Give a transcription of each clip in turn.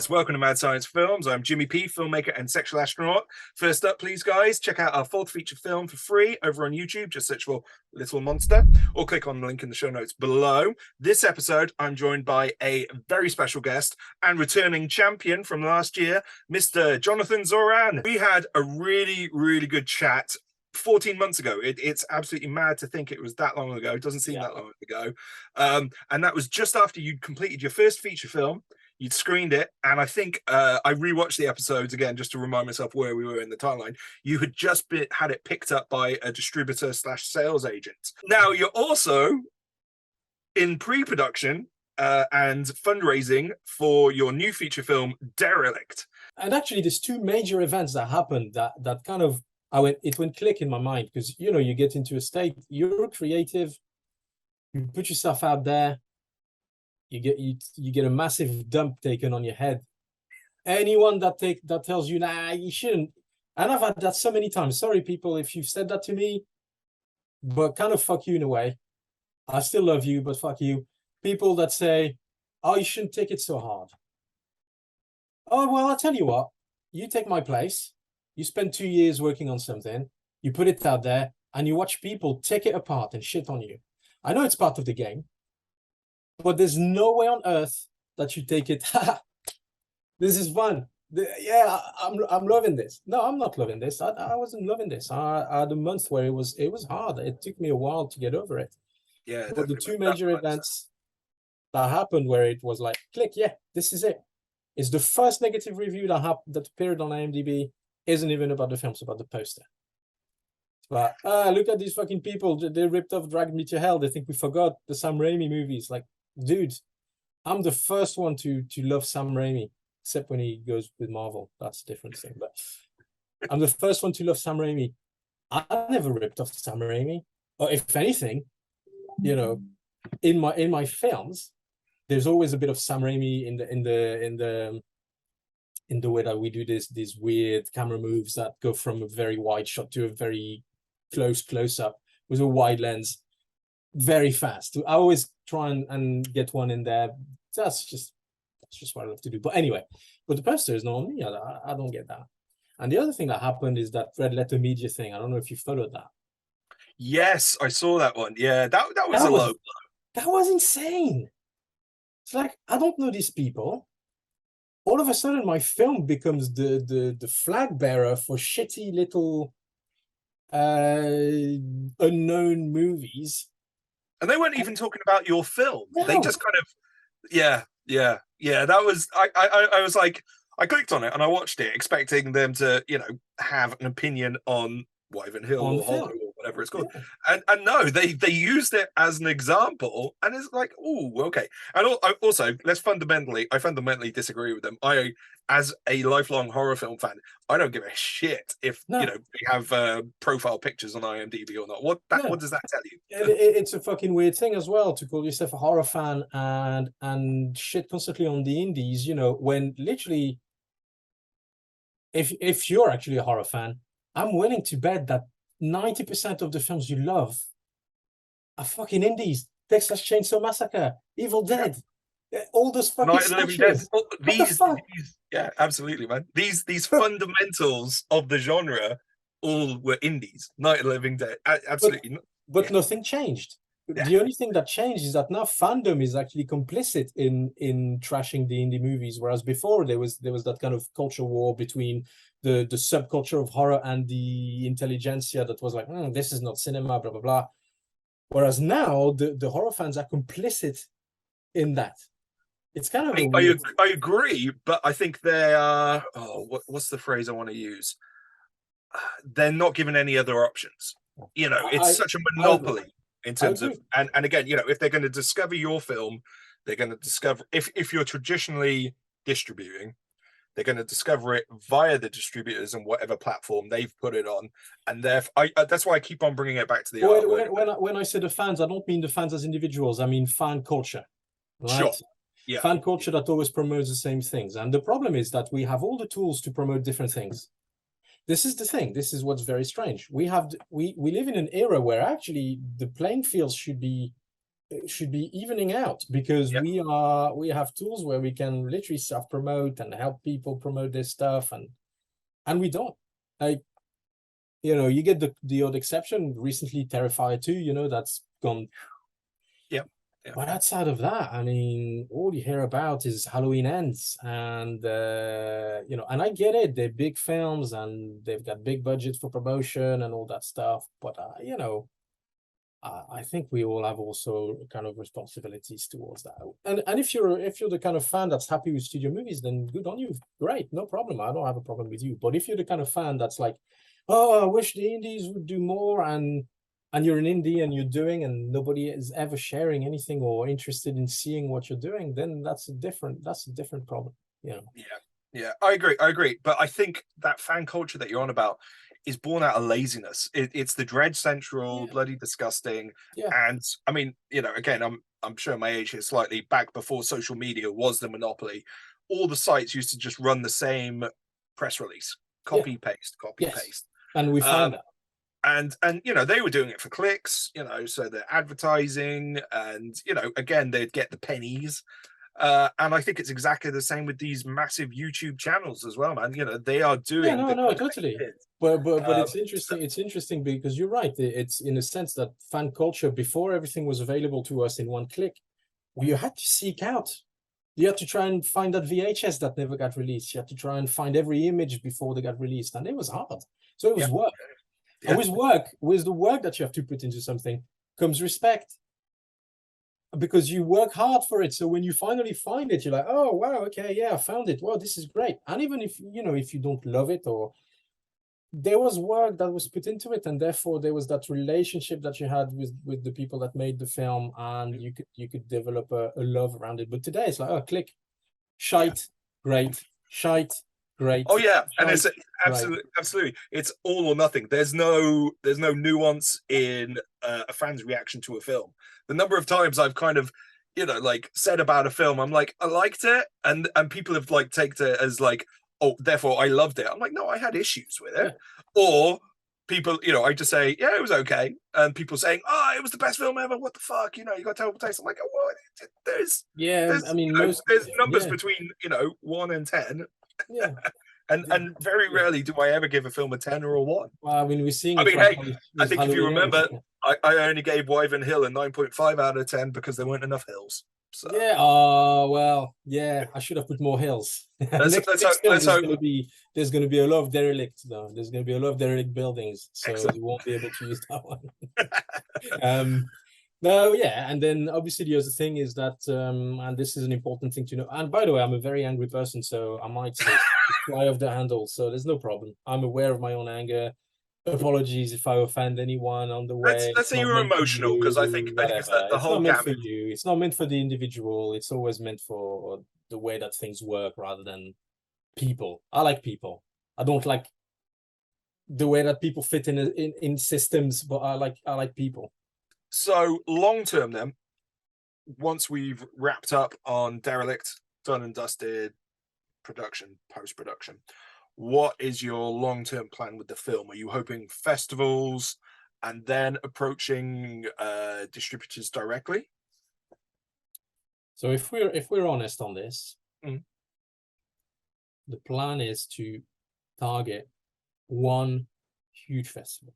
Welcome to Mad Science Films. I'm Jimmy P, filmmaker and sexual astronaut. First up, please, guys, check out our fourth feature film for free over on YouTube. Just search for Little Monster or click on the link in the show notes below. This episode, I'm joined by a very special guest and returning champion from last year, Mr. Jonathan Zaurin. We had a really, really good chat 14 months ago. It's absolutely mad to think it was that long ago. It doesn't seem that long ago. And that was just after you'd completed your first feature film. You'd screened it, and I think I rewatched the episodes again just to remind myself where we were in the timeline. You had just had it picked up by a distributor / sales agent. Now you're also in pre-production and fundraising for your new feature film, Derelict. And actually, there's two major events that happened that kind of it went click in my mind, because you get into a state, you're creative, you put yourself out there. You get a massive dump taken on your head. Anyone that tells you, nah, you shouldn't. And I've had that so many times. Sorry, people, if you've said that to me, but kind of fuck you in a way. I still love you, but fuck you. People that say, oh, you shouldn't take it so hard. Oh, well, I'll tell you what. You take my place. You spend 2 years working on something. You put it out there, and you watch people take it apart and shit on you. I know it's part of the game. But there's no way on earth that you take it. This is fun. Yeah, I'm loving this. No, I'm not loving this. I wasn't loving this. I had a month where it was hard. It took me a while to get over it. Yeah. But the two major events that happened where it was like, click, yeah, this is it. It's the first negative review that appeared on IMDb. Isn't even about the film, it's about the poster. But look at these fucking people. They ripped off Drag Me to Hell. They think we forgot the Sam Raimi movies. Like, dude, I'm the first one to love Sam Raimi, except when he goes with Marvel. That's a different thing. But I'm the first one to love Sam Raimi. I never ripped off Sam Raimi. Or if anything, in my films, there's always a bit of Sam Raimi in the way that we do these weird camera moves that go from a very wide shot to a very close up with a wide lens. Very fast. I always try and get one in there. That's just what I love to do. But anyway, the poster is not on me. I don't get that. And the other thing that happened is that Red Letter Media thing. I don't know if you followed that. Yes, I saw that one. Yeah, that was a low blow. That was insane. It's like, I don't know these people. All of a sudden, my film becomes the flag bearer for shitty little unknown movies. And they weren't even talking about your film. No. They just kind of, yeah. That was, I was like, I clicked on it and I watched it expecting them to, have an opinion on Wyvern Hill or Hollow or whatever it's called. Yeah. And no, they used it as an example, and it's like, oh, okay. And also, I fundamentally disagree with them. As a lifelong horror film fan, I don't give a shit if we have profile pictures on IMDb or not. What does that tell you? It's a fucking weird thing as well to call yourself a horror fan and shit constantly on the indies. When literally, if you're actually a horror fan, I'm willing to bet that 90% of the films you love are fucking indies. Texas Chainsaw Massacre, Evil Dead, all those fucking slashes. Yeah, absolutely, man. These fundamentals of the genre all were indies. Night of the Living Dead, absolutely. But nothing changed. Yeah. The only thing that changed is that now Fandom is actually complicit in trashing the indie movies, whereas before there was that kind of culture war between the subculture of horror and the intelligentsia that was like, this is not cinema, blah blah blah. Whereas now the horror fans are complicit in that. It's kind of I agree, but I think they are. What's the phrase I want to use? They're not given any other options. It's such a monopoly. In terms of, and again, if they're going to discover your film, they're going to discover, if you're traditionally distributing, they're going to discover it via the distributors and whatever platform they've put it on. And that's why I keep on bringing it back to the when I say the fans, I don't mean the fans as individuals. I mean fan culture. Right? Sure. Yeah. fan culture that always promotes the same things. And the problem is that we have all the tools to promote different things. This is the thing. This is what's very strange. We live in an era where actually the playing fields should be evening out, because Yeah. we have tools where we can literally self-promote and help people promote their stuff, and we don't. Like, you get the odd exception. Recently, Terrifier 2, that's gone. Yeah. Yeah. But outside of that, I mean, all you hear about is Halloween Ends, and and I get it. They're big films and they've got big budgets for promotion and all that stuff. But I think we all have also kind of responsibilities towards that. And if you're the kind of fan that's happy with studio movies, then good on you. Great, no problem. I don't have a problem with you. But if you're the kind of fan that's like, oh, I wish the indies would do more, and you're an indie and you're doing, and nobody is ever sharing anything or interested in seeing what you're doing, then that's a different problem. Yeah. Yeah, I agree. But I think that fan culture that you're on about is born out of laziness. It's the dread central, bloody disgusting. Yeah. And I mean, again, I'm sure my age is slightly back before social media was the monopoly. All the sites used to just run the same press release, copy paste. And we find that. And they were doing it for clicks, so they're advertising, and again, they'd get the pennies. And I think it's exactly the same with these massive YouTube channels as well, man. They are doing totally. But it's interesting. It's interesting because you're right. It's in a sense that fan culture, before everything was available to us in one click, you had to seek out. You had to try and find that VHS that never got released. You had to try and find every image before they got released, and it was hard. So it was work. Yeah. And with the work that you have to put into something comes respect, because you work hard for it. So when you finally find it, you're like, oh wow, okay, yeah, I found it. Wow, this is great. And even if you don't love it, or there was work that was put into it, and therefore there was that relationship that you had with the people that made the film, and you could develop a love around it. But today it's like, oh, click, shite, great, shite, great. Oh yeah, and it's absolutely, it's all or nothing. There's no nuance in a fan's reaction to a film. The number of times I've kind of said about a film, I'm like, I liked it, and people have taken it as like, oh, therefore I loved it. I'm like, no, I had issues with it. Yeah. Or people, I just say, yeah, it was okay, and people saying, oh, it was the best film ever. What the fuck, you got terrible taste. I'm like, oh, well, there's numbers between 1 and 10. Yeah. And very rarely do I ever give a film a 10 or a 1. Well, I mean, we're seeing. I mean, hey, I think if you remember, I only gave Wyvern Hill a 9.5 out of 10 because there weren't enough hills. So. Yeah. Oh well. Yeah. I should have put more hills. There's going to be a lot of derelict though. There's going to be a lot of derelict buildings, so you won't be able to use that one. No, yeah, and then obviously the other thing is that, and this is an important thing to know. And by the way, I'm a very angry person, so I might say fly off the handle. So there's no problem. I'm aware of my own anger. Apologies if I offend anyone on the way. Let's say you're emotional, because I think it's the whole gamut. It's not meant for you. It's not meant for the individual. It's always meant for the way that things work rather than people. I like people. I don't like the way that people fit in systems, but I like people. So long term, then, once we've wrapped up on Derelict, done and dusted, production, post-production, what is your long-term plan with the film? Are you hoping festivals and then approaching distributors directly? So if we're honest on this, the plan is to target one huge festival.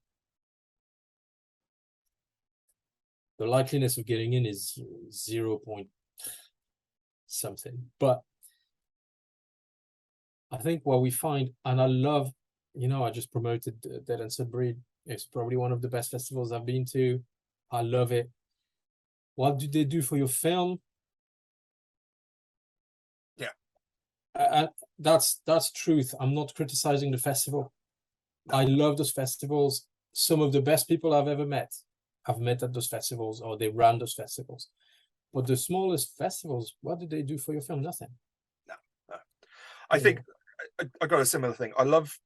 The likeliness of getting in is 0 point something, but I think what we find, and I love, I just promoted Dead and Sudbury. It's probably one of the best festivals I've been to. I love it. What do they do for your film? Yeah, that's truth. I'm not criticizing the festival. I love those festivals. Some of the best people I've ever met I've met at those festivals, or they run those festivals. But the smallest festivals, what do they do for your film? Nothing. No. I think I got a similar thing. I love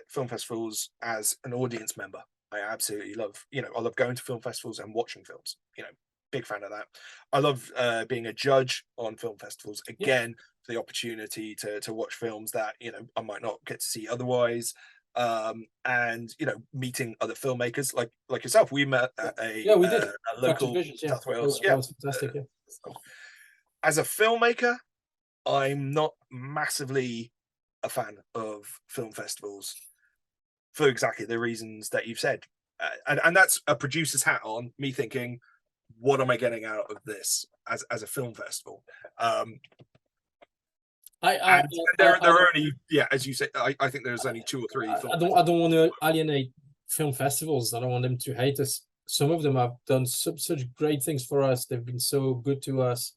film festivals as an audience member. I absolutely love, I love going to film festivals and watching films. big fan of that. I love being a judge on film festivals. Again, for the opportunity to watch films that, you know, I might not get to see otherwise. And, you know, meeting other filmmakers like yourself. We met at we did a local Visions, South Wales. that was fantastic. As a filmmaker, I'm not massively a fan of film festivals for exactly the reasons that you've said. And that's a producer's hat on, me thinking, what am I getting out of this as a film festival? And there are only, as you say, I think there's only 2 or 3. I don't want to alienate film festivals. I don't want them to hate us. Some of them have done such great things for us. They've been so good to us.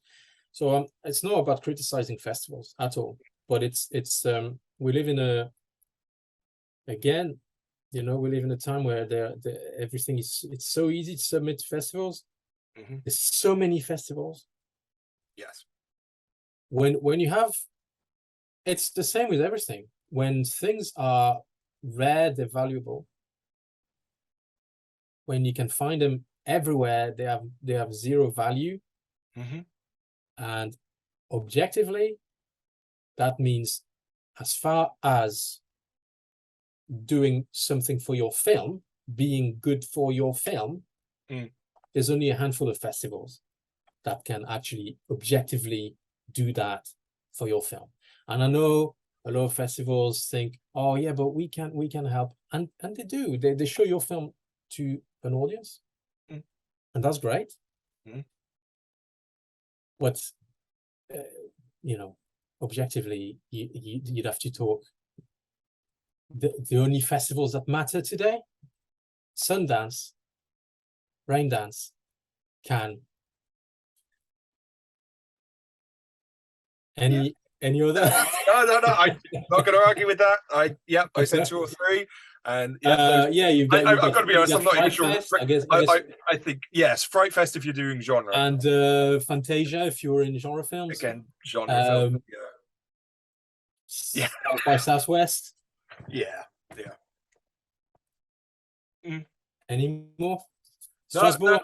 So it's not about criticizing festivals at all. But it's we live in we live in a time where everything it's so easy to submit to festivals. Mm-hmm. There's so many festivals. Yes. When you have, it's the same with everything. When things are rare, they're valuable. When you can find them everywhere, they have zero value. Mm-hmm. And objectively, that means as far as doing something for your film, being good for your film, there's only a handful of festivals that can actually objectively do that for your film. And I know a lot of festivals think, oh yeah, but we can help, and they do. They show your film to an audience, and that's great. But objectively, you'd have to talk. The only festivals that matter today: Sundance, Raindance, Cannes. Any other? No. I'm not going to argue with that. I said 2 or 3, and I've got to be honest. I'm not even sure. I think yes, Fright Fest if you're doing genre, and Fantasia if you're in genre films. Again, genre film. South by Southwest. Yeah. Any more? Strasbourg.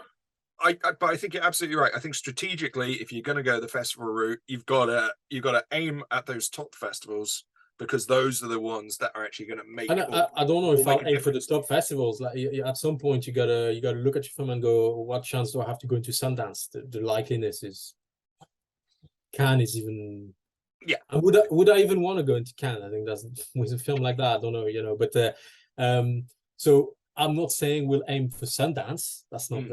But I think you're absolutely right. I think strategically, if you're going to go the festival route, you've got to aim at those top festivals, because those are the ones that are actually going to make. I don't know if I'll aim for the top festivals. Like at some point, you gotta look at your film and go, what chance do I have to go into Sundance? The likeliness is Cannes is even. Yeah. And would I even want to go into Cannes? I think that's with a film like that. I don't know, but so. I'm not saying we'll aim for Sundance. That's not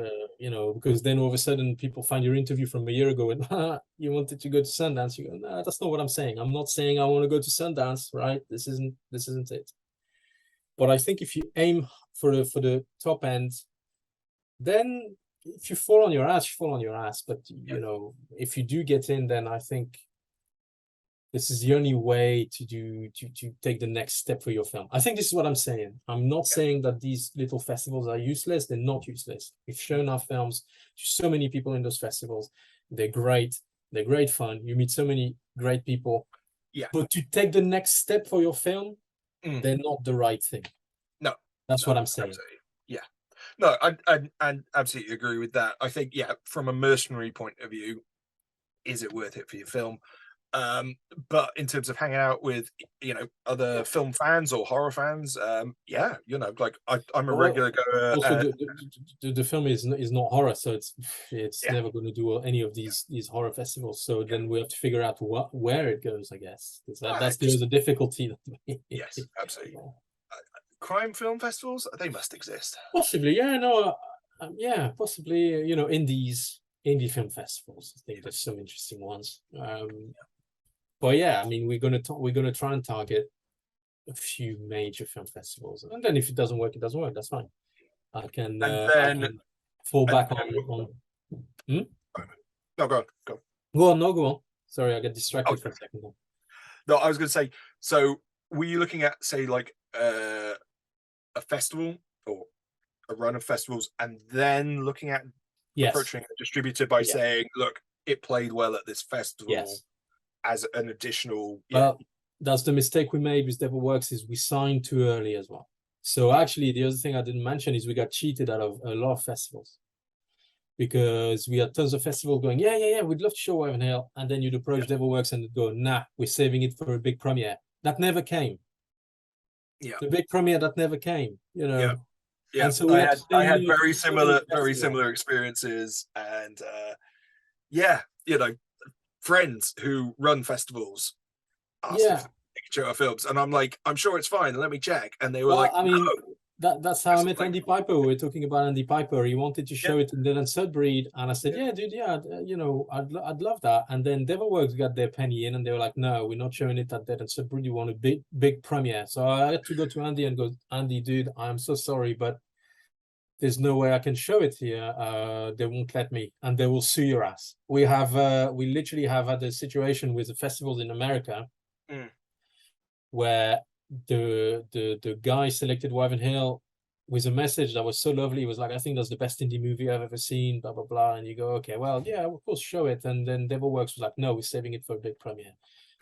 because then all of a sudden people find your interview from a year ago and you wanted to go to Sundance. You go, no, that's not what I'm saying. I'm not saying I want to go to Sundance, right? This isn't it. But I think if you aim for the top end, then if you fall on your ass, you fall on your ass. But if you do get in, then I think this is the only way to take the next step for your film. I think this is what I'm saying. I'm not saying that these little festivals are useless. They're not useless. We've shown our films to so many people in those festivals. They're great. They're great fun. You meet so many great people. Yeah. But to take the next step for your film, they're not the right thing. No. That's what I'm saying. Absolutely. Yeah. No, I absolutely agree with that. I think, from a mercenary point of view, is it worth it for your film? But in terms of hanging out with other film fans or horror fans, I'm a regular goer. Also, the film is not horror, so it's never going to do any of these horror festivals. So then we have to figure out where it goes, I guess. That's the difficulty. Yes, absolutely. Crime film festivals, they must exist. Possibly, possibly. Indie film festivals. I think there's some interesting ones. But I mean, we're gonna try and target a few major film festivals, and then if it doesn't work, it doesn't work. That's fine. I can fall back on. No, go on. Go on. Sorry, I got distracted for a second. No, I was going to say. So, were you looking at, say, like a festival or a run of festivals, and then looking at approaching a distributor by saying, "Look, it played well at this festival." Yes. As an additional, well, that's the mistake we made with Devil Works, is we signed too early as well. So actually, the other thing I didn't mention is we got cheated out of a lot of festivals. because we had tons of festivals going, yeah, we'd love to show Ivanhoe, and then you'd approach Devilworks and they'd go, nah, we're saving it for a big premiere. That never came. Yeah. The big premiere that never came, you know. Yeah. Yeah. And so we had I had so very many similar festivals. experiences, and yeah, you know, friends who run festivals asked if Yeah. they could show our films, and I'm like, I'm sure it's fine, let me check, and they were Well, like, I mean, no. that's how I met Like, Andy Piper. We were talking about Andy Piper. He wanted to yeah, show it in Dylan Sudbury, and I said, yeah. "Yeah, dude, yeah, you know, I'd love that." And then Devilworks got their penny in, and they were like, "No, we're not showing it at Dylan Sudbury. You want a big premiere?" So I had to go to Andy and go, "Andy, dude, I'm so sorry, but there's no way I can show it here. They won't let me, and they will sue your ass." We literally have had a situation with the festivals in America where the guy selected Ivanhoe with a message that was so lovely. It was like, "I think that's the best indie movie I've ever seen, blah, blah, blah." And you go, okay, well, yeah, of course, show it. And then Devilworks was like, "No, we're saving it for a big premiere."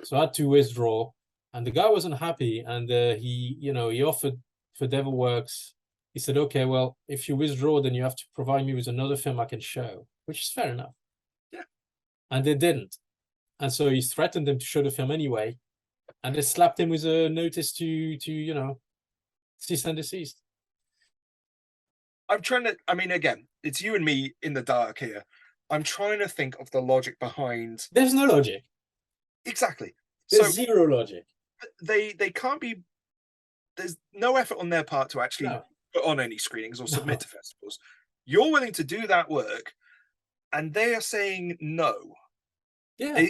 So I had to withdraw, and the guy wasn't happy. And he offered for Devilworks. He said, "Okay, well, if you withdraw, then you have to provide me with another film I can show," which is fair enough. Yeah. And they didn't. And so he threatened them to show the film anyway. And they slapped him with a notice to cease and desist. I'm trying to, I mean, again, it's you and me in the dark here. I'm trying to think of the logic behind. There's no logic. Exactly. There's So zero logic. they can't be, there's no effort on their part to actually put on any screenings or submit to festivals. You're willing to do that work, and they are saying no. Yeah.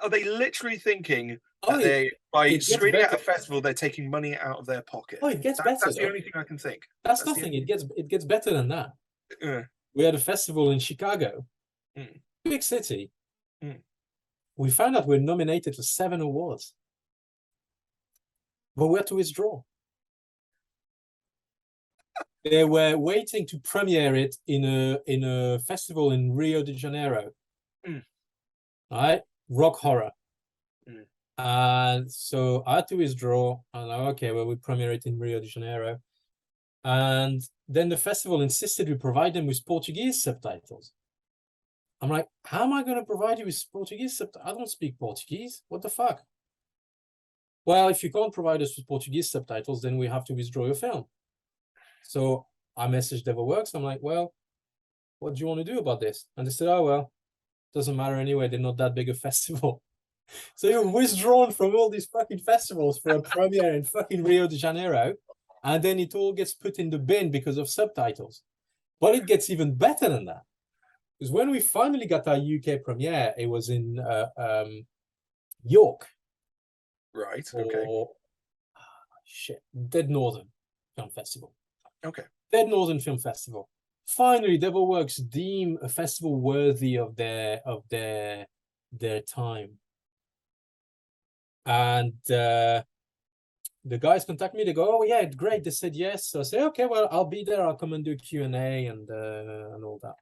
Are they literally thinking Oh, that by it gets screening at a better. festival, they're taking money out of their pocket? Oh, it gets better. That's the though. only thing I can think. That's nothing. It gets better than that. Uh, We had a festival in Chicago, big city. We found out we're nominated for 7 awards, but we had to withdraw. They were waiting to premiere it in a festival in Rio de Janeiro. Right? Rock horror. And so I had to withdraw. And like, okay, well, we premiere it in Rio de Janeiro. And then the festival insisted we provide them with Portuguese subtitles. I'm like, how am I going to provide you with Portuguese subtitles? I don't speak Portuguese. What the fuck? Well, if you can't provide us with Portuguese subtitles, then we have to withdraw your film. So I messaged Devilworks. I'm like, well, what do you want to do about this? And they said, oh, well, doesn't matter anyway. They're not that big a festival. So you're withdrawn from all these fucking festivals for a premiere in fucking Rio de Janeiro. And then it all gets put in the bin because of subtitles. But it gets even better than that. Because when we finally got our UK premiere, it was in York. Right. Okay. Dead Northern Film Festival. Okay. Dead Northern Film Festival. Finally, Devilworks deem a festival worthy of their time. And the guys contact me. They go, "Oh yeah, great." They said yes. So I say, "Okay, well, I'll be there. I'll come and do Q&A and all that."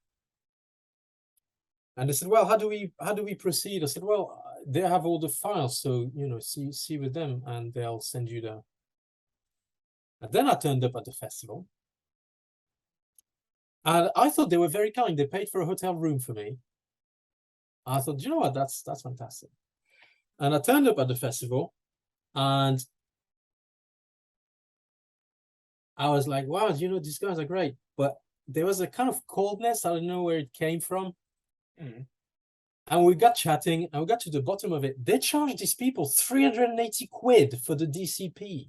And they said, "Well, how do we proceed?" I said, "Well, they have all the files, so see with them, and they'll send you the." And then I turned up at the festival, and I thought they were very kind. They paid for a hotel room for me. I thought, you know what, that's fantastic. And I turned up at the festival, and I was like, wow, these guys are great. But there was a kind of coldness. I don't know where it came from. And we got chatting, and we got to the bottom of it. They charged these people 380 quid for the DCP.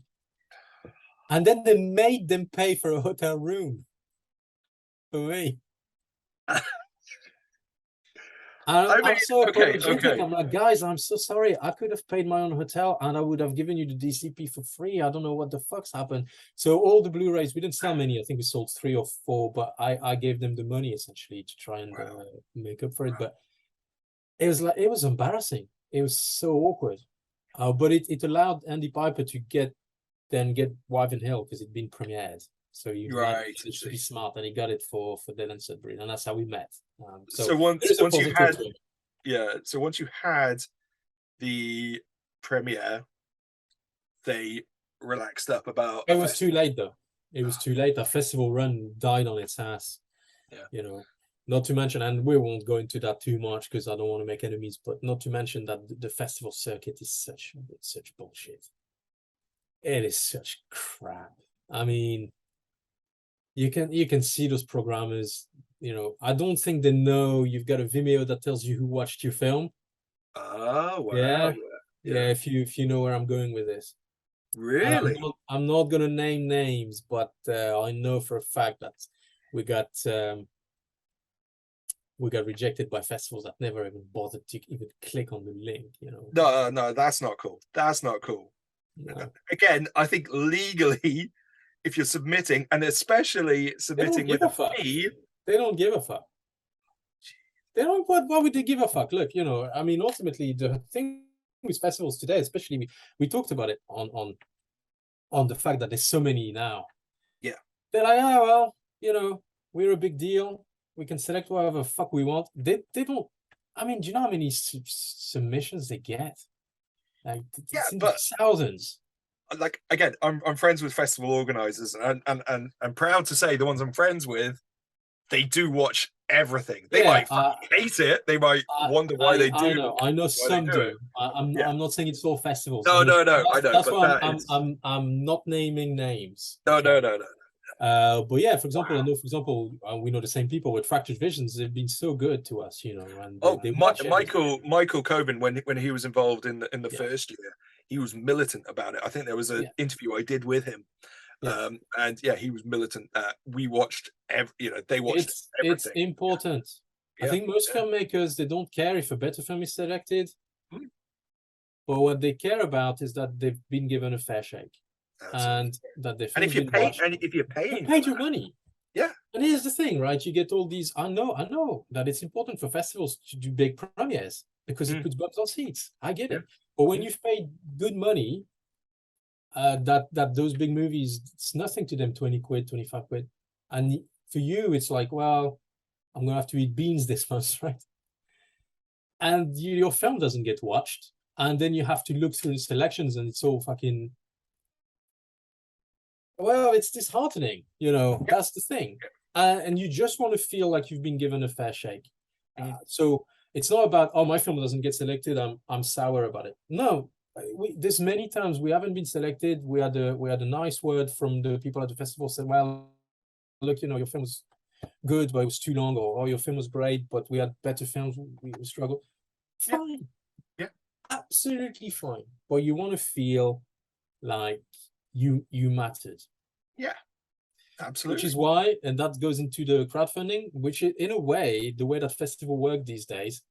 And then they made them pay for a hotel room for me. I'm so apologetic. I'm like, guys, I'm so sorry. I could have paid my own hotel and I would have given you the DCP for free. I don't know what the fuck's happened. So all the Blu-rays, we didn't sell many. I think we sold 3 or 4, but I gave them the money essentially to try and make up for it. But it was embarrassing. It was so awkward. But it allowed Andy Piper to get Ivanhoe because it'd been premiered. So you should be smart, and he got it for Dead and Sudbury, and that's how we met. So once you had, so once you had the premiere, they relaxed up about. It was too late though. It was too late. Our festival run died on its ass. Yeah. Not to mention, and we won't go into that too much because I don't want to make enemies, but not to mention that the festival circuit is such bullshit. It is such crap. I mean, you can see those programmers, I don't think they know you've got a Vimeo that tells you who watched your film. Oh, wow. Yeah. Yeah. If you know where I'm going with this. Really? I'm not gonna name names, but I know for a fact that we got rejected by festivals that never even bothered to even click on the link. No, that's not cool. That's not cool. No. Again, I think legally, if you're submitting, and especially submitting with a fee, they don't give a fuck. They don't. Why would they give a fuck? Look, I mean, ultimately, the thing with festivals today, especially we talked about it on the fact that there's so many now. Yeah. They're like, oh well, we're a big deal. We can select whatever fuck we want. They don't. I mean, do you know how many submissions they get? Like, it's in the thousands. Like, again, I'm friends with festival organizers, and proud to say the ones I'm friends with, they do watch everything. They might hate it. They might wonder why they do. I know some do. I'm not saying it's all festivals. No, I know. That's why I'm not naming names. No. But yeah, for example, I know, we know the same people with Fractured Visions. They've been so good to us, and Michael Coben, when he was involved in the first year, he was militant about it. I think there was an interview I did with him. And he was militant. We watched they watched everything. It's important. I think most filmmakers, they don't care if a better film is selected, but what they care about is that they've been given a fair shake. Absolutely. And that they if you're paying, you paid your money. Yeah. And here's the thing, right? You get all these. I know that it's important for festivals to do big premieres because it puts bums on seats. I get it. But when you've paid good money, that those big movies, it's nothing to them. 20 quid, 25 quid, and for you, it's like, well, I'm gonna have to eat beans this month, right? And your film doesn't get watched, and then you have to look through the selections, and it's all fucking. Well, it's disheartening, That's the thing, and you just want to feel like you've been given a fair shake. So it's not about, my film doesn't get selected, I'm sour about it. No, there's many times we haven't been selected. We had a nice word from the people at the festival, said, well, look, your film was good, but it was too long, or your film was great, but we had better films, we struggled. Fine. Yeah. Absolutely fine. But you want to feel like you mattered. Yeah, absolutely. Which is why, and that goes into the crowdfunding, which in a way, the way that festival work these days,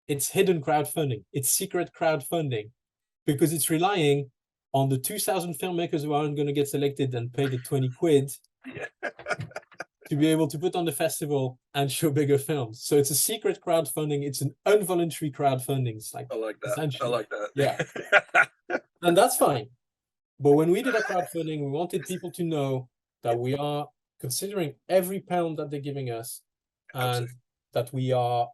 it's hidden crowdfunding, it's secret crowdfunding, because it's relying on the 2,000 filmmakers who aren't going to get selected and pay the 20 quid to be able to put on the festival and show bigger films. So it's a secret crowdfunding. It's an involuntary crowdfunding. It's like, I like that. Yeah. And that's fine. But when we did a crowdfunding, we wanted people to know that we are considering every pound that they're giving us, and that we are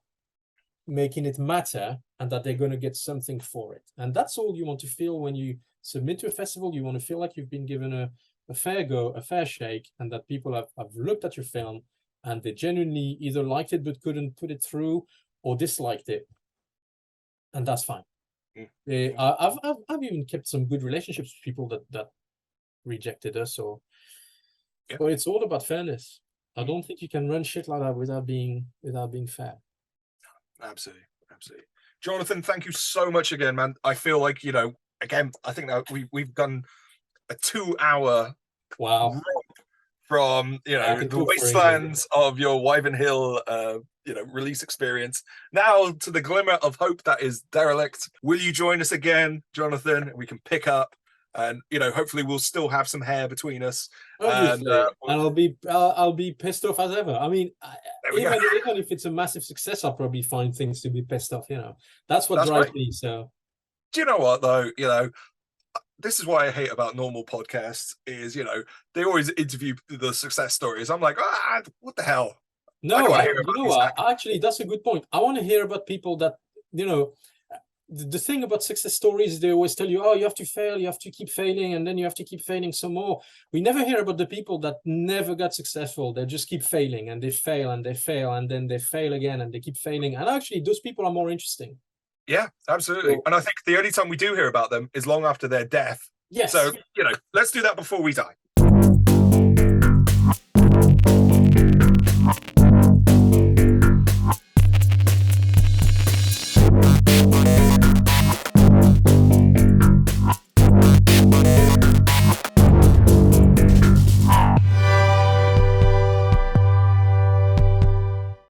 making it matter, and that they're going to get something for it. And that's all you want to feel when you submit to a festival. You want to feel like you've been given a fair go, a fair shake, and that people have looked at your film and they genuinely either liked it but couldn't put it through, or disliked it. And that's fine. I've even kept some good relationships with people that rejected us, but it's all about fairness. I don't think you can run shit like that without being fair. Absolutely. Jonathan, thank you so much again, man. I feel like, again, I think that we've done a 2-hour wow from the wastelands of your Wyvern Hill release experience now to the glimmer of hope that is Derelict. Will you join us again, Jonathan? We can pick up, and hopefully we'll still have some hair between us. And I'll be pissed off as ever. I mean, even if it's a massive success, I'll probably find things to be pissed off. That's what drives me. So do you know what though? This is what I hate about normal podcasts is, they always interview the success stories. I'm like, what the hell? No, you know what? Actually, that's a good point. I want to hear about people that, the thing about success stories is they always tell you, oh, you have to fail, you have to keep failing, and then you have to keep failing some more. We never hear about the people that never got successful. They just keep failing, and they fail, and they fail, and then they fail again, and they keep failing. And actually, those people are more interesting. Yeah, absolutely. So, and I think the only time we do hear about them is long after their death. yes. So, you know, let's do that before we die.